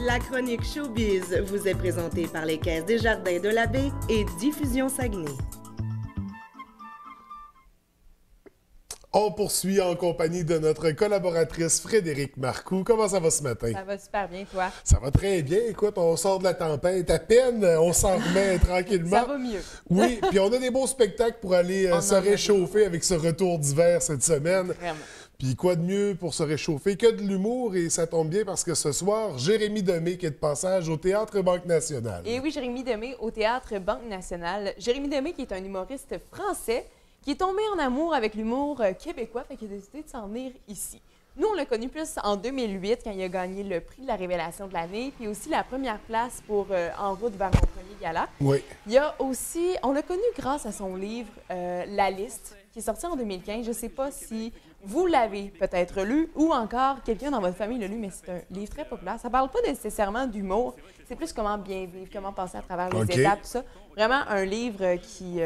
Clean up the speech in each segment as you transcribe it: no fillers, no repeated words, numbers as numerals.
La chronique Showbiz vous est présentée par les Caisses des Jardins de la Baie et Diffusion Saguenay. On poursuit en compagnie de notre collaboratrice Frédérique Marcoux. Comment ça va ce matin? Ça va super bien, toi? Ça va très bien. Écoute, on sort de la tempête. À peine, on s'en remet tranquillement. Ça va mieux. Oui, puis on a des beaux spectacles pour aller se réchauffer avec ce retour d'hiver cette semaine. Vraiment. Puis quoi de mieux pour se réchauffer que de l'humour? Et ça tombe bien parce que ce soir, Jérémy Demé qui est de passage au Théâtre Banque Nationale. Et oui, Jérémy Demé au Théâtre Banque Nationale. Jérémy Demé qui est un humoriste français qui est tombé en amour avec l'humour québécois, fait qu'il a décidé de s'en venir ici. Nous, on l'a connu plus en 2008 quand il a gagné le prix de la révélation de l'année, puis aussi la première place pour En route vers mon premier gala. Oui. Il y a aussi, on l'a connu grâce à son livre La Liste, qui est sorti en 2015. Je ne sais pas si vous l'avez peut-être lu ou encore quelqu'un dans votre famille l'a lu, mais c'est un livre très populaire. Ça ne parle pas nécessairement d'humour, c'est plus comment bien vivre, comment passer à travers les étapes, tout ça. Vraiment un livre qui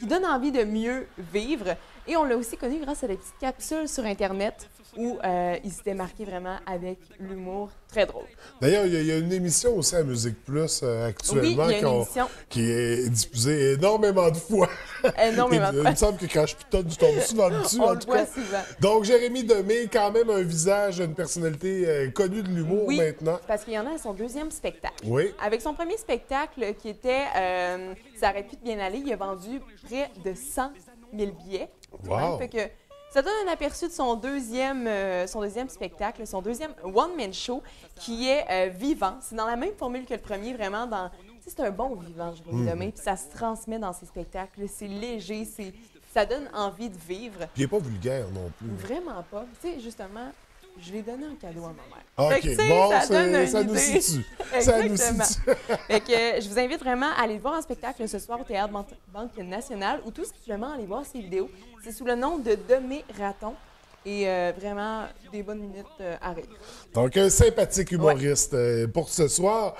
donne envie de mieux vivre. Et on l'a aussi connu grâce à des petites capsules sur Internet où il se démarquait vraiment avec l'humour très drôle. D'ailleurs, il y a une émission aussi à Musique Plus actuellement Oui, il y a une émission. qui est diffusée énormément de fois. Énormément de fois. Il me semble que quand je pitonne, je tombe souvent dessus, On en le tout cas. voit souvent. Donc, Jérémy Demé, quand même un visage, une personnalité connue de l'humour Oui, maintenant. parce qu'il y en a à son deuxième spectacle. Oui. Avec son premier spectacle qui était Ça arrête plus de bien aller, il a vendu près de 100 000 billets. Wow. Fait que ça donne un aperçu de son deuxième spectacle, son deuxième one-man show qui est vivant. C'est dans la même formule que le premier, vraiment dans... Tu sais, c'est un bon vivant, Jérémy Demé, puis ça se transmet dans ses spectacles. C'est léger, ça donne envie de vivre. Puis il n'est pas vulgaire non plus. Vraiment pas. Tu sais, justement, je l'ai donné un cadeau à ma mère. OK, Fait que, tu sais, bon, ça nous idée. situe. Exactement. Ça nous situe. Fait que je vous invite vraiment à aller le voir en spectacle ce soir au Théâtre Banque Nationale ou tout simplement aller voir ses vidéos. C'est sous le nom de Demé Raton et vraiment des bonnes minutes à rire. Donc, un sympathique humoriste pour ce soir.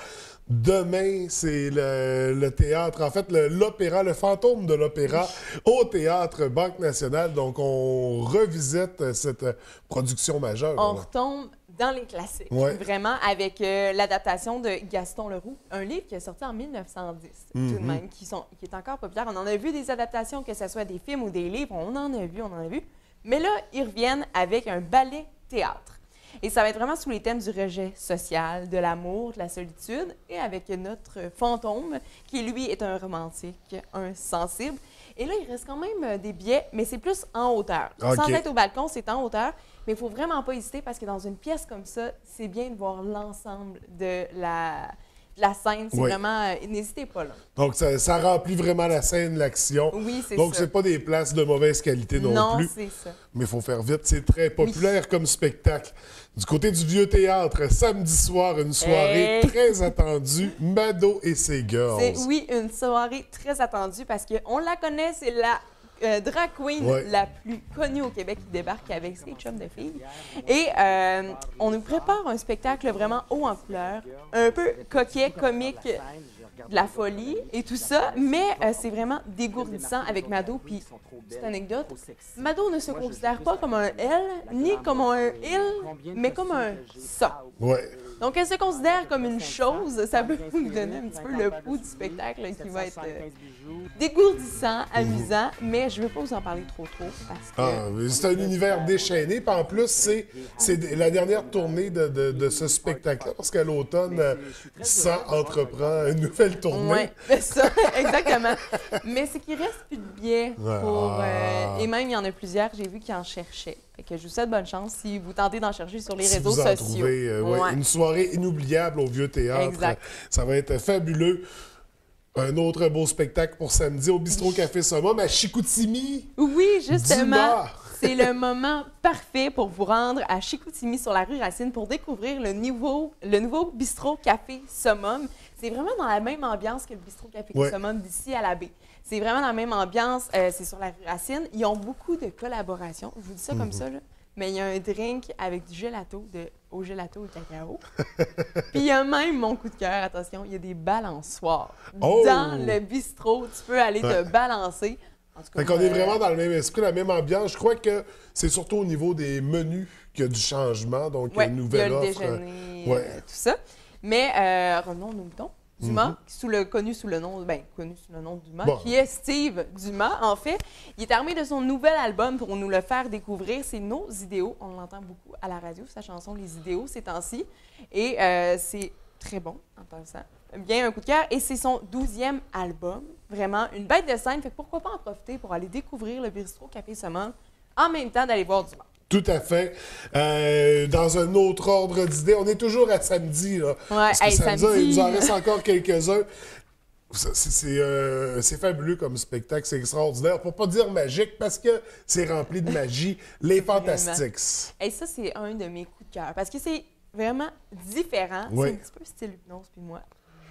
Demain, c'est le théâtre, en fait, l'opéra, le fantôme de l'opéra au Théâtre Banque Nationale. Donc, on revisite cette production majeure. On retombe dans les classiques, vraiment, avec l'adaptation de Gaston Leroux, un livre qui est sorti en 1910, tout de même, qui est encore populaire. On en a vu des adaptations, que ce soit des films ou des livres, on en a vu. Mais là, ils reviennent avec un ballet-théâtre. Et ça va être vraiment sous les thèmes du rejet social, de l'amour, de la solitude, et avec notre fantôme, qui lui est un romantique, un sensible. Et là, il reste quand même des billets, mais c'est plus en hauteur. Okay. Sans être au balcon, c'est en hauteur, mais il ne faut vraiment pas hésiter parce que dans une pièce comme ça, c'est bien de voir l'ensemble de la scène. C'est vraiment... n'hésitez pas là. Donc, ça remplit vraiment la scène, l'action. Oui, c'est ça. Donc, c'est pas des places de mauvaise qualité non plus. Non, c'est ça. Mais il faut faire vite. C'est très populaire comme spectacle. Du côté du Vieux Théâtre, samedi soir, une soirée très attendue, Mado et ses girls. Oui, une soirée très attendue parce qu'on la connaît, c'est la drag queen la plus connue au Québec qui débarque avec ses chums de filles. Et on nous prépare un spectacle vraiment haut en couleur, un peu coquet, comique, de la folie et tout ça, mais c'est vraiment dégourdissant avec Mado. Puis, petite anecdote, Mado ne se considère pas comme un elle, ni comme un il, mais comme un ça. Donc, elle se considère comme une chose. Ça peut vous donner un petit peu le pouls du spectacle qui va être dégourdissant, amusant, mais je ne veux pas vous en parler trop parce que... c'est un univers déchaîné. Puis en plus, c'est la dernière tournée de ce spectacle-là, parce qu'à l'automne, ça entreprend une nouvelle tournée. Oui, c'est ça, exactement. Mais c'est qu'il reste plus de billets pour... et même, il y en a plusieurs, j'ai vu qui en cherchaient. Fait que je vous souhaite bonne chance si vous tentez d'en chercher sur les réseaux sociaux. Trouvez, une soirée inoubliable au Vieux Théâtre. Exact. Ça va être fabuleux. Un autre beau spectacle pour samedi au Bistrot Café Summum à Chicoutimi. Oui, justement. C'est le moment parfait pour vous rendre à Chicoutimi sur la rue Racine pour découvrir le nouveau Bistrot Café Summum. C'est vraiment dans la même ambiance que le Bistrot Café Summum d'ici à la baie. C'est vraiment dans la même ambiance, c'est sur la rue Racine. Ils ont beaucoup de collaborations, je vous dis ça comme ça, là. Mais il y a un drink avec du gelato, au gelato au cacao. Puis il y a même mon coup de cœur, attention, il y a des balançoires. Dans le bistrot, tu peux aller te balancer. Fait qu'on est vraiment dans le même esprit, la même ambiance. Je crois que c'est surtout au niveau des menus qu'il y a du changement, donc ouais, une nouvelle offre. Il y a le déjeuner, tout ça. Mais revenons aux moutons. Dumas, connu sous le nom Dumas, bon. qui est Steve Dumas, en fait. Il est armé de son nouvel album pour nous le faire découvrir. C'est Nos Idéaux. On l'entend beaucoup à la radio, sa chanson Les Idéaux, ces temps-ci. Et c'est très bon en passant. Bien un coup de cœur. Et c'est son 12e album. Vraiment une bête de scène. Fait que pourquoi pas en profiter pour aller découvrir le Bistrot Café Saumon en même temps d'aller voir Dumas. Tout à fait. Dans un autre ordre d'idées, on est toujours à samedi. Là, ouais, parce que samedi, il nous en reste encore quelques-uns. C'est fabuleux comme spectacle, c'est extraordinaire. Pour pas dire magique, parce que c'est rempli de magie. Les Fantastiques. Et ça, c'est un de mes coups de cœur. Parce que c'est vraiment différent. Oui. C'est un petit peu style hypnose, puis moi,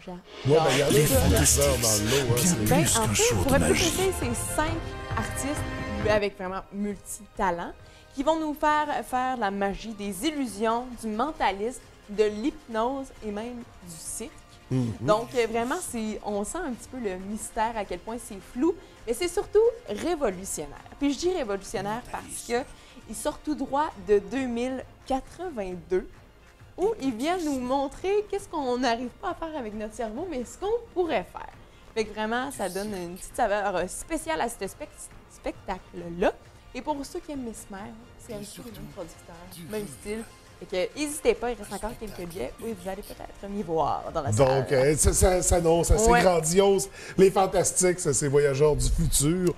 j'adore. Ouais, ben, il y en a plusieurs dans l'eau. Ben, en fait, pour être plus précis, c'est 5 artistes avec vraiment multi-talents qui vont nous faire la magie des illusions, du mentalisme, de l'hypnose et même du cirque. Donc, vraiment, on sent un petit peu le mystère, à quel point c'est flou, mais c'est surtout révolutionnaire. Puis je dis révolutionnaire parce qu'il sort tout droit de 2082, où il vient nous montrer qu'est-ce qu'on n'arrive pas à faire avec notre cerveau, mais ce qu'on pourrait faire. Fait que vraiment, ça donne une petite saveur spéciale à ce spectacle-là. Et pour ceux qui aiment Mesmer, c'est un petit peu le même producteur, même style. Fait que n'hésitez pas, il reste encore quelques billets. Oui, vous allez peut-être m'y voir dans la salle. Donc, ça s'annonce assez grandiose. Les Fantastiques, c'est Voyageurs du futur.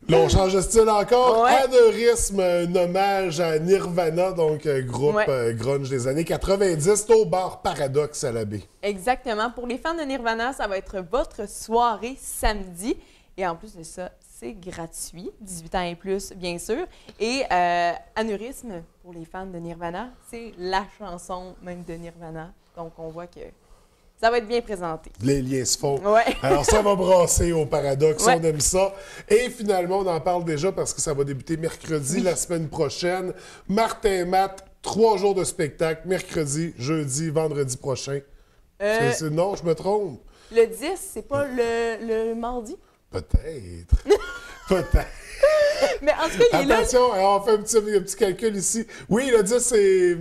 Là, on change de style encore. Anévrisme, un hommage à Nirvana, donc groupe grunge des années 90, au bar Paradoxe à la baie. Exactement. Pour les fans de Nirvana, ça va être votre soirée samedi. Et en plus de ça, c'est gratuit, 18 ans et plus, bien sûr. Et Anévrisme, pour les fans de Nirvana, c'est la chanson même de Nirvana. Donc, on voit que ça va être bien présenté. Les liens se font. Ouais. Alors, ça va brasser au Paradoxe, Ouais. on aime ça. Et finalement, on en parle déjà parce que ça va débuter mercredi, la semaine prochaine. Martin Matt, 3 jours de spectacle, mercredi, jeudi, vendredi prochain. Non, je me trompe. Le 10, c'est pas le mardi? Peut-être. Peut-être. Mais en tout cas, il est là. Attention, on fait un petit calcul ici. Oui, le 10, c'est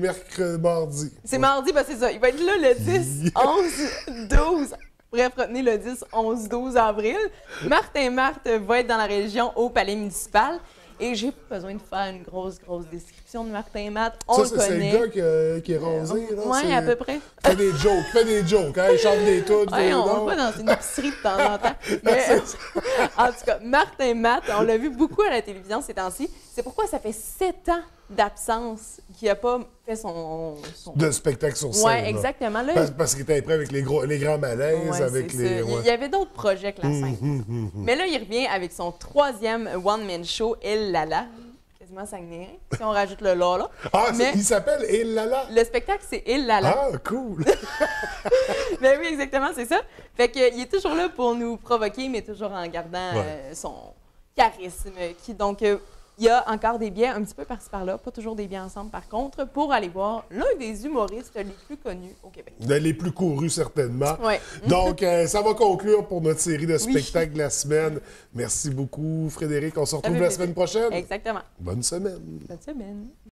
mardi. C'est mardi, ben c'est ça. Il va être là le 10, 11, 12. Bref, retenez le 10, 11, 12 avril. Martin Marthe va être dans la région au Palais municipal. Et j'ai pas besoin de faire une grosse description de Martin Matt. On le connaît. C'est le gars qui est rosé, là? Oui, à peu près. Fais des jokes. Hein? Il chante des tunes. Oui, on va dans une épicerie de temps en temps. Mais, en tout cas, Martin Matt, on l'a vu beaucoup à la télévision ces temps-ci. C'est pourquoi ça fait 7 ans d'absence qu'il n'a pas fait son... De spectacle sur scène. Oui, exactement. Là, parce qu'il était prêt avec les grands malaises. Avec les... Il y avait d'autres projets que la scène. Mais là, il revient avec son 3e one-man show, Il Lala. Quasiment Saguenay, si on rajoute le là. Ah, il s'appelle Il Lala? Le spectacle, c'est Il Lala. Ah, cool! Ben oui, exactement, c'est ça. Fait qu'il est toujours là pour nous provoquer, mais toujours en gardant son charisme. Donc, il y a encore des billets un petit peu par-ci par-là, pas toujours des billets ensemble par contre, pour aller voir l'un des humoristes les plus connus au Québec. Les plus courus, certainement. Ouais. Donc, ça va conclure pour notre série de spectacles de la semaine. Merci beaucoup, Frédéric. On se retrouve la semaine prochaine. Exactement. Bonne semaine. Bonne semaine.